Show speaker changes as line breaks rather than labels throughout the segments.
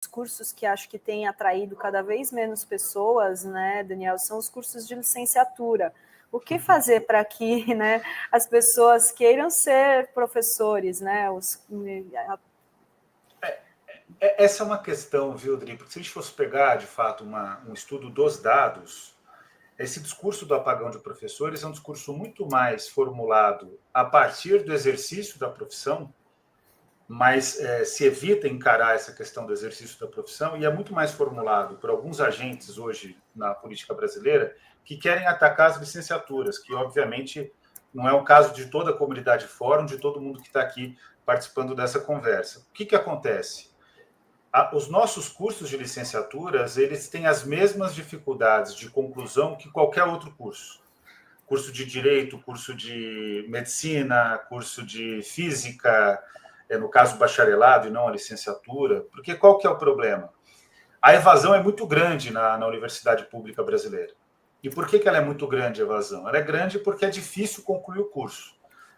cursos que acho que têm atraído cada vez menos pessoas, né, Daniel, são os cursos de licenciatura. O que fazer para que, né, as pessoas queiram ser professores, né?
Essa é uma questão, viu, Dri? Porque se a gente fosse pegar, de fato, um estudo dos dados, esse discurso do apagão de professores é um discurso muito mais formulado a partir do exercício da profissão, mas se evita encarar essa questão do exercício da profissão, e é muito mais formulado por alguns agentes hoje na política brasileira que querem atacar as licenciaturas, que obviamente não é o caso de toda a comunidade fórum, de todo mundo que está aqui participando dessa conversa. O que acontece? Os nossos cursos de licenciaturas, eles têm as mesmas dificuldades de conclusão que qualquer outro curso. Curso de Direito, curso de Medicina, curso de Física, no caso bacharelado e não a licenciatura, porque qual que é o problema? A evasão é muito grande na universidade pública brasileira. E por que ela é muito grande, a evasão? Ela é grande porque é difícil concluir o curso.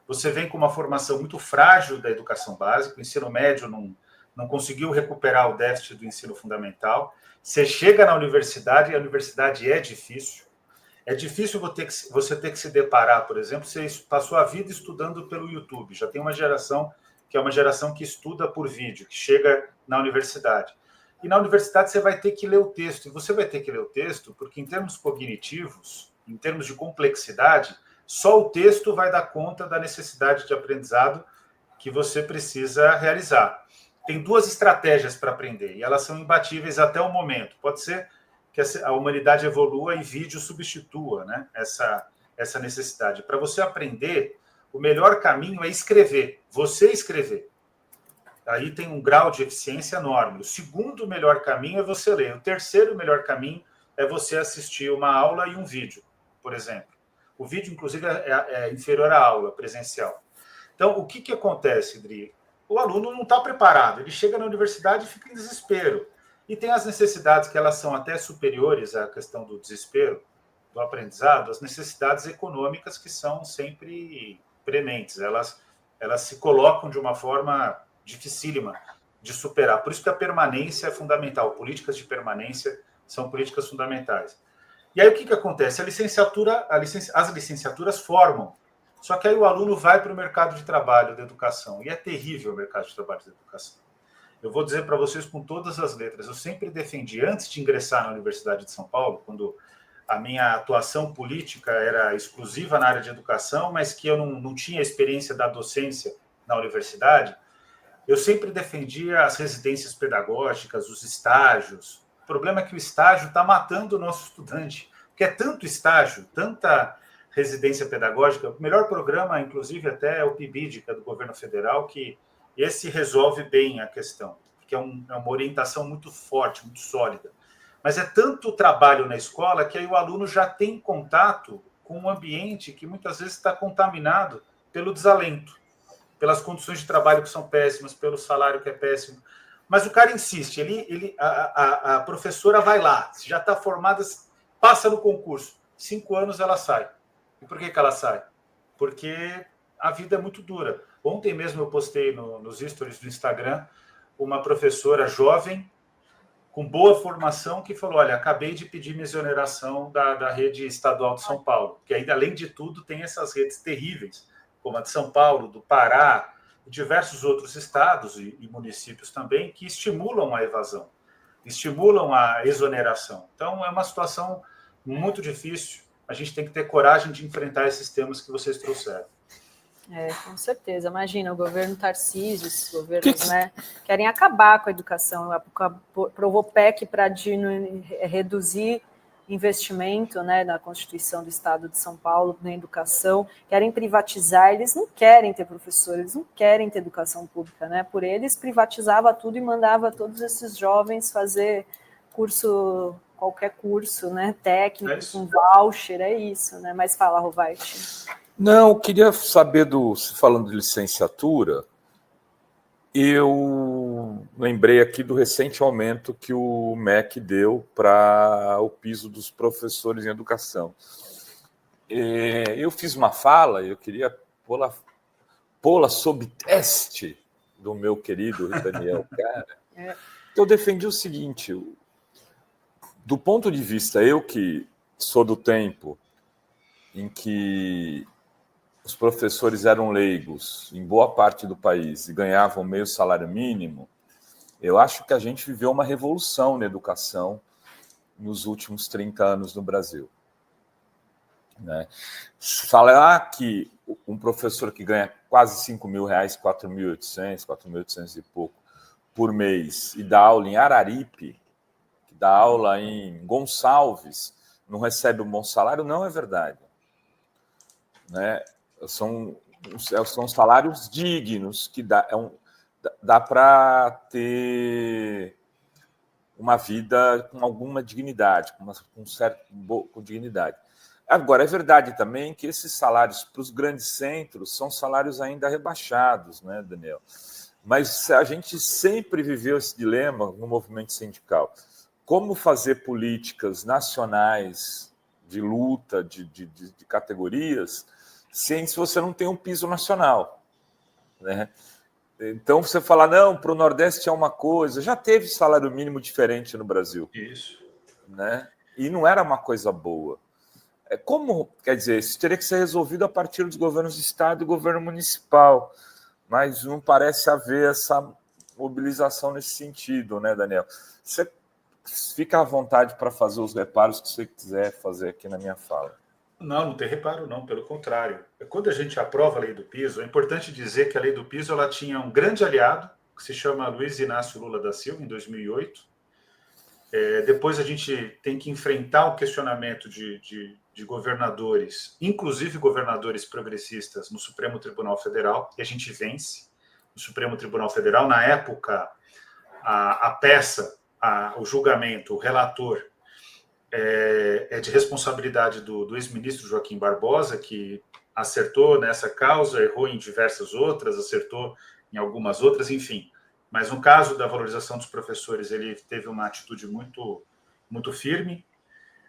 Você vem com uma formação muito frágil da educação básica, o ensino médio não conseguiu recuperar o déficit do ensino fundamental. Você chega na universidade e a universidade é difícil. É difícil você ter que se deparar, por exemplo, você passou a vida estudando pelo YouTube. Já tem uma geração que é uma geração que estuda por vídeo, que chega na universidade. E na universidade você vai ter que ler o texto. E você vai ter que ler o texto porque, em termos cognitivos, em termos de complexidade, só o texto vai dar conta da necessidade de aprendizado que você precisa realizar. Tem duas estratégias para aprender, e elas são imbatíveis até o momento. Pode ser que a humanidade evolua e vídeo substitua, né, essa necessidade. Para você aprender, o melhor caminho é escrever, você escrever. Aí tem um grau de eficiência enorme. O segundo melhor caminho é você ler. O terceiro melhor caminho é você assistir uma aula e um vídeo, por exemplo. O vídeo, inclusive, é inferior à aula presencial. Então, o que acontece, Dri? O aluno não está preparado. Ele chega na universidade e fica em desespero. E tem as necessidades que elas são até superiores à questão do desespero, do aprendizado, as necessidades econômicas que são sempre prementes. Elas se colocam de uma forma dificílima de superar. Por isso que a permanência é fundamental. Políticas de permanência são políticas fundamentais. E aí o que acontece? As licenciaturas formam. Só que aí o aluno vai para o mercado de trabalho da educação. E é terrível o mercado de trabalho da educação. Eu vou dizer para vocês com todas as letras. Eu sempre defendi, antes de ingressar na Universidade de São Paulo, quando a minha atuação política era exclusiva na área de educação, mas que eu não tinha experiência da docência na universidade, eu sempre defendia as residências pedagógicas, os estágios. O problema é que o estágio está matando o nosso estudante, porque é tanto estágio, tanta residência pedagógica. O melhor programa, inclusive, até é o PIBID, que é do governo federal, que esse resolve bem a questão, porque é uma orientação muito forte, muito sólida. Mas é tanto trabalho na escola que aí o aluno já tem contato com um ambiente que muitas vezes está contaminado pelo desalento, pelas condições de trabalho que são péssimas, pelo salário que é péssimo. Mas o cara insiste, a professora vai lá, se já está formada, passa no concurso. 5 anos ela sai. E por que ela sai? Porque a vida é muito dura. Ontem mesmo eu postei nos stories do Instagram uma professora jovem, com boa formação, que falou, olha, acabei de pedir minha exoneração da rede estadual de São Paulo, que ainda, além de tudo, tem essas redes terríveis, como a de São Paulo, do Pará, e diversos outros estados e municípios também, que estimulam a evasão, estimulam a exoneração. Então, é uma situação muito difícil. A gente tem que ter coragem de enfrentar esses temas que vocês trouxeram.
Com certeza. Imagina, o governo Tarcísio, esses governos, né, querem acabar com a educação. Aprovou PEC para reduzir investimento, né, na Constituição do Estado de São Paulo na educação, querem privatizar, eles não querem ter professores, eles não querem ter educação pública, né? Por eles, privatizava tudo e mandava todos esses jovens fazer curso, qualquer curso, né, técnico, com voucher, é isso, né? Mas fala, Rovait.
Não, eu queria saber falando de licenciatura, eu lembrei aqui do recente aumento que o MEC deu para o piso dos professores em educação. Eu fiz uma fala, eu queria pô-la sob teste do meu querido Daniel Cara, Eu defendi o seguinte, do ponto de vista, eu que sou do tempo em que os professores eram leigos em boa parte do país e ganhavam meio salário mínimo, eu acho que a gente viveu uma revolução na educação nos últimos 30 anos no Brasil. Né? Falar que um professor que ganha quase R$5.000, 4.800 e pouco por mês, e dá aula em Araripe, que dá aula em Gonçalves, não recebe um bom salário, não é verdade. Né? São salários dignos, que dá para ter uma vida com alguma dignidade, com dignidade. Agora, é verdade também que esses salários para os grandes centros são salários ainda rebaixados, né, Daniel? Mas a gente sempre viveu esse dilema no movimento sindical. Como fazer políticas nacionais de luta, de categorias, se você não tem um piso nacional, né? Então, você fala, não, para o Nordeste é uma coisa. Já teve salário mínimo diferente no Brasil.
Isso.
Né? E não era uma coisa boa. Quer dizer, isso teria que ser resolvido a partir dos governos de Estado e governo municipal. Mas não parece haver essa mobilização nesse sentido, né, Daniel? Você fica à vontade para fazer os reparos que você quiser fazer aqui na minha fala.
Não tem reparo, não, pelo contrário. Quando a gente aprova a lei do piso, é importante dizer que a lei do piso ela tinha um grande aliado, que se chama Luiz Inácio Lula da Silva, em 2008. Depois a gente tem que enfrentar o questionamento de governadores, inclusive governadores progressistas, no Supremo Tribunal Federal, e a gente vence no Supremo Tribunal Federal. Na época, a peça, o julgamento, o relator, é de responsabilidade do ex-ministro Joaquim Barbosa, que acertou nessa causa, errou em diversas outras, acertou em algumas outras, enfim. Mas no caso da valorização dos professores, ele teve uma atitude muito, muito firme.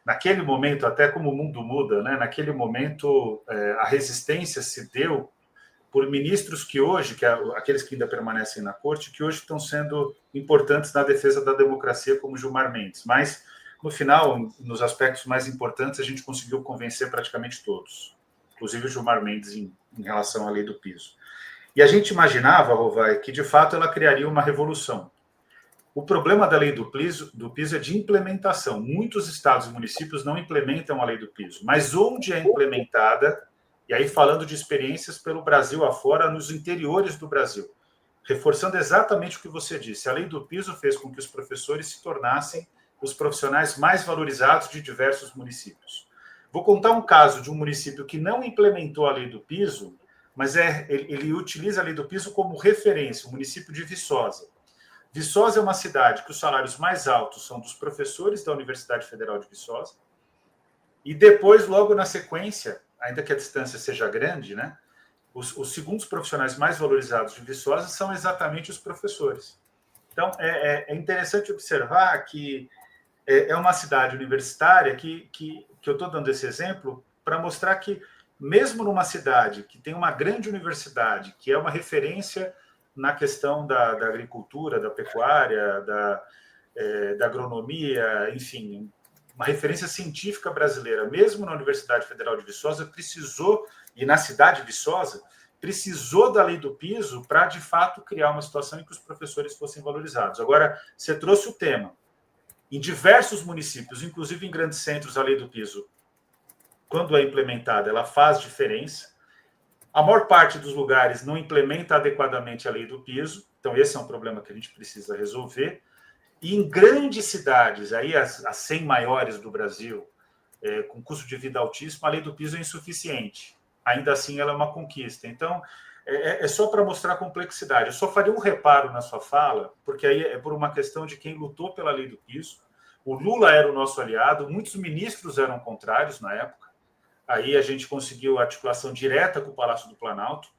Naquele momento, até como o mundo muda, né? Naquele momento, a resistência se deu por ministros que hoje, aqueles que ainda permanecem na corte, que hoje estão sendo importantes na defesa da democracia, como Gilmar Mendes. Mas, no final, nos aspectos mais importantes, a gente conseguiu convencer praticamente todos, inclusive o Gilmar Mendes em relação à lei do piso. E a gente imaginava, Rovai, que de fato ela criaria uma revolução. O problema da lei do piso é de implementação. Muitos estados e municípios não implementam a lei do piso, mas onde é implementada, e aí falando de experiências pelo Brasil afora, nos interiores do Brasil, reforçando exatamente o que você disse, a lei do piso fez com que os professores se tornassem os profissionais mais valorizados de diversos municípios. Vou contar um caso de um município que não implementou a lei do piso, mas ele utiliza a lei do piso como referência, o município de Viçosa. Viçosa é uma cidade que os salários mais altos são dos professores da Universidade Federal de Viçosa, e depois, logo na sequência, ainda que a distância seja grande, né, os segundos profissionais mais valorizados de Viçosa são exatamente os professores. Então, é interessante observar que é uma cidade universitária que eu estou dando esse exemplo para mostrar que, mesmo numa cidade que tem uma grande universidade, que é uma referência na questão da agricultura, da pecuária, da agronomia, enfim, uma referência científica brasileira, mesmo na Universidade Federal de Viçosa, precisou, e na cidade de Viçosa, precisou da lei do piso para, de fato, criar uma situação em que os professores fossem valorizados. Agora, você trouxe o tema. Em diversos municípios, inclusive em grandes centros, a lei do piso, quando é implementada, ela faz diferença. A maior parte dos lugares não implementa adequadamente a lei do piso, então esse é um problema que a gente precisa resolver. E em grandes cidades, aí as 100 maiores do Brasil, com custo de vida altíssimo, a lei do piso é insuficiente. Ainda assim, ela é uma conquista. Então, é só para mostrar a complexidade. Eu só faria um reparo na sua fala, porque aí é por uma questão de quem lutou pela lei do piso. O Lula era o nosso aliado, muitos ministros eram contrários na época. Aí a gente conseguiu articulação direta com o Palácio do Planalto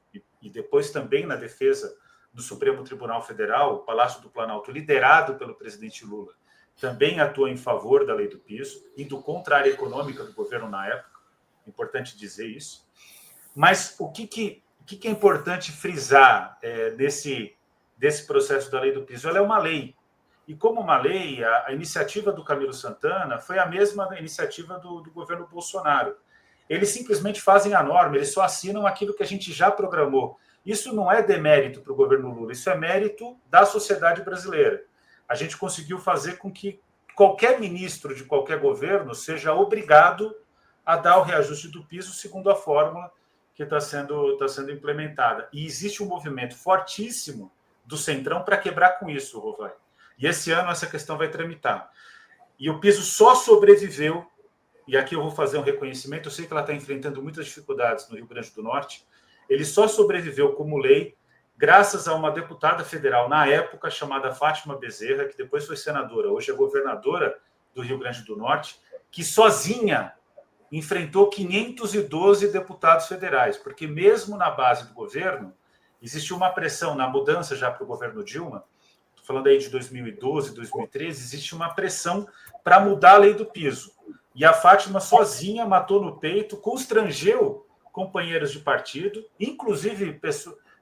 e depois também na defesa do Supremo Tribunal Federal, o Palácio do Planalto, liderado pelo presidente Lula, também atua em favor da lei do piso, indo contra a área econômica do governo na época. Importante dizer isso. Mas o que é importante frisar desse processo da lei do piso? Ela é uma lei. E como uma lei, a iniciativa do Camilo Santana foi a mesma iniciativa do governo Bolsonaro. Eles simplesmente fazem a norma, eles só assinam aquilo que a gente já programou. Isso não é demérito para o governo Lula, isso é mérito da sociedade brasileira. A gente conseguiu fazer com que qualquer ministro de qualquer governo seja obrigado a dar o reajuste do piso segundo a fórmula que está sendo implementada. E existe um movimento fortíssimo do Centrão para quebrar com isso, Rovai. E esse ano essa questão vai tramitar. E o piso só sobreviveu, e aqui eu vou fazer um reconhecimento, eu sei que ela está enfrentando muitas dificuldades no Rio Grande do Norte, ele só sobreviveu como lei graças a uma deputada federal, na época, chamada Fátima Bezerra, que depois foi senadora, hoje é governadora do Rio Grande do Norte, que sozinha enfrentou 512 deputados federais, porque mesmo na base do governo, existiu uma pressão na mudança já para o governo Dilma, estou falando aí de 2012, 2013, existe uma pressão para mudar a lei do piso. E a Fátima sozinha matou no peito, constrangeu companheiros de partido, inclusive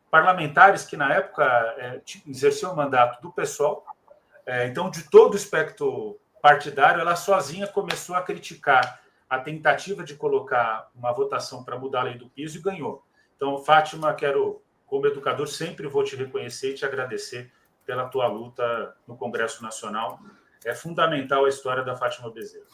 parlamentares que na época exerciam o mandato do PSOL. Então, de todo o espectro partidário, ela sozinha começou a criticar a tentativa de colocar uma votação para mudar a lei do piso e ganhou. Então, Fátima, como educador, sempre vou te reconhecer e te agradecer pela tua luta no Congresso Nacional. É fundamental a história da Fátima Bezerra.